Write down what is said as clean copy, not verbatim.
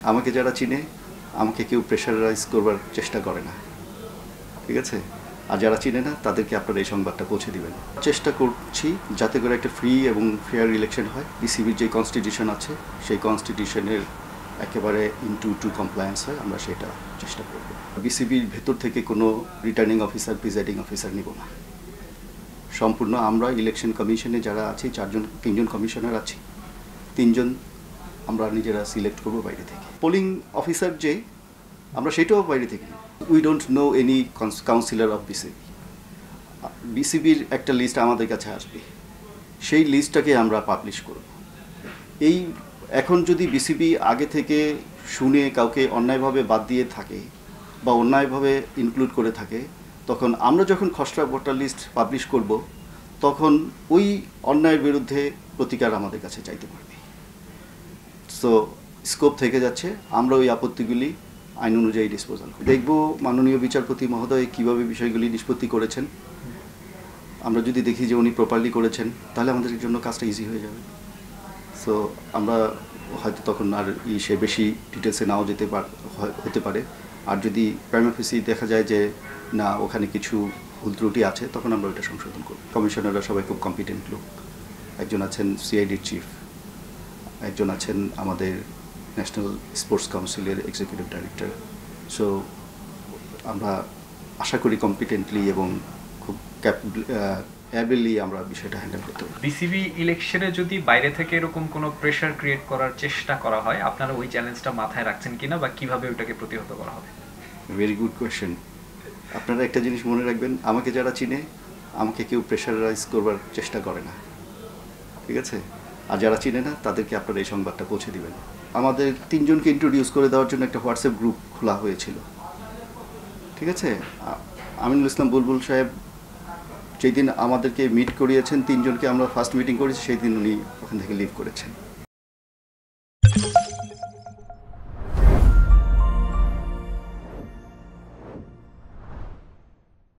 আমাকে যারা চিনে আমাকে কেউ প্রেশারাইজ করবার চেষ্টা করে না, ঠিক আছে? আর যারা চিনে না তাদেরকে আপনারা এই সংবাদটা পৌঁছে দিবেন। চেষ্টা করছি যাতে করে একটা ফ্রি এবং ফেয়ার ইলেকশন হয়। বিসিবির যে কনস্টিটিউশন আছে সেই কনস্টিটিউশনের একেবারে টু কমপ্লায়েন্স হয়, আমরা সেটা চেষ্টা করব। বিসিবির ভেতর থেকে কোনো রিটার্নিং অফিসার, প্রিজাইডিং অফিসার নিব না। সম্পূর্ণ আমরা ইলেকশন কমিশনে যারা আছি, তিনজন কমিশনার আছি, তিনজন আমরা নিজেরা সিলেক্ট করবো বাইরে থেকে। পোলিং অফিসার যে আমরা সেটাও বাইরে থেকে। We don't know any councillor of BCB. বিসিবির একটা লিস্ট আমাদের কাছে আসবে, সেই লিস্টটাকে আমরা পাবলিশ করব। এই এখন যদি বিসিবি আগে থেকে শুনে কাউকে অন্যায়ভাবে বাদ দিয়ে থাকে বা অন্যায়ভাবে ইনক্লুড করে থাকে, তখন আমরা যখন খসড়া ভোটার লিস্ট পাবলিশ করব তখন ওই অন্যায়ের বিরুদ্ধে প্রতিকার আমাদের কাছে চাইতে পারবে। সো স্কোপ থেকে যাচ্ছে, আমরা ওই আপত্তিগুলি আইন অনুযায়ী ডিসপোজাল দেখব। মাননীয় বিচারপতি মহোদয় কীভাবে বিষয়গুলি নিষ্পত্তি করেছেন। আমরা যদি দেখি যে উনি প্রপারলি করেছেন তাহলে আমাদের জন্য কাজটা ইজি হয়ে যাবে। সো আমরা হয়তো তখন আর সে বেশি ডিটেলসে নাও হতে পারে। আর যদি প্রাইম অফিসে দেখা যায় যে না, ওখানে কিছু ভুল ত্রুটি আছে, তখন আমরা ওইটা সংশোধন করব। কমিশনাররা সবাই খুব কম্পিটেন্ট লোক। একজন আছেন সিআইডির চিফ, একজন আছেন আমাদের ন্যাশনাল স্পোর্টস কাউন্সিলের এক্সিকিউটিভ ডাইরেক্টর। সো আমরা আশা করি কম্পিটেন্টলি এবং খুব অ্যাবিলি আমরা বিষয়টা হ্যান্ডেল করতে পারি। বিসিবি ইলেকশনে যদি বাইরে থেকে এরকম কোনো প্রেশার ক্রিয়েট করার চেষ্টা করা হয়, আপনারা ওই চ্যালেঞ্জটা মাথায় রাখছেন কিনা বা কিভাবে ওইটাকে প্রতিহত করা হবে? Very good question. আপনারা একটা জিনিস মনে রাখবেন, আমাকে যারা চিনে আমাকে কেউ প্রেশারাইজ করবার চেষ্টা করে না, ঠিক আছে? আর যারা চিনে না তাদেরকে আপনারা এই সংবাদটা পৌঁছে দিবেন। আমাদের তিনজনকে ইন্ট্রোডিউস করে দেওয়ার জন্য একটা হোয়াটসঅ্যাপ গ্রুপ খোলা হয়েছিল, ঠিক আছে? আমিনুল ইসলাম বুলবুল সাহেব যেই দিন আমাদেরকে মিট করিয়েছেন, তিনজনকে আমরা ফার্স্ট মিটিং করেছি, সেই দিন উনি ওখান থেকে লিভ করেছেন।